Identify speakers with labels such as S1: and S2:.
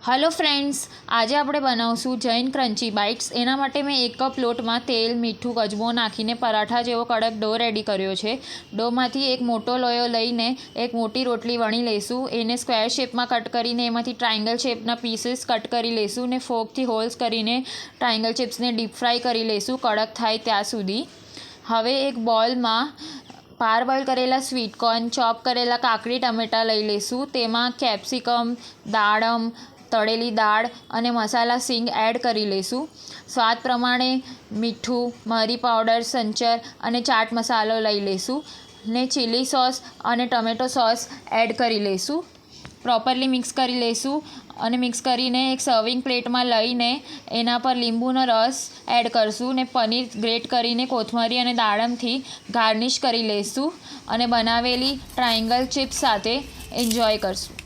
S1: Hello friends, आज આપણે બનાવશું જૈન ક્રન્ચી બાઇટ્સ। એના માટે મેં 1 કપ લોટમાં તેલ, મીઠું, અજમો નાખીને પરાઠા જેવો કડક ડો રેડી કર્યો છે। ડોમાંથી એક મોટો લોયો લઈને એક મોટી રોટલી વણી લઈશું। એને સ્ક્વેર શેપમાં કટ કરીને એમાંથી ટ્રાયંગલ શેપના પીસીસ કટ કરી લઈશું ને ફોર્કથી હોલ્સ કરીને ટ્રાયંગલ ચિપ્સને ડીપ ફ્રાય કરી લઈશું કડક થાય ત્યાં સુધી। હવે એક બોલમાં પાર બોઇલ કરેલા સ્વીટ કોર્ન, ચોપ કરેલા કાકડી ટમેટાં લઈ લઈશું। તેમાં કેપ્સિકમ, દાડમ, તળેલી દાળ અને મસાલા સિંગ એડ કરી લઈશું। સ્વાદ પ્રમાણે મીઠું, મરી પાવડર, સંચર અને ચાટ મસાલો લઈ લઈશું ને ચીલી સોસ અને ટમેટો સોસ એડ કરી લઈશું। પ્રોપરલી મિક્સ કરી લઈશું અને મિક્સ કરીને એક સર્વિંગ પ્લેટમાં લઈને એના પર લીંબુનો રસ એડ કરશું ને પનીર ગ્રેટ કરીને કોથમરી અને દાડમથી ગાર્નિશ કરી લઈશું અને બનાવેલી ટ્રાયંગલ ચિપ્સ સાથે એન્જોય કરશું।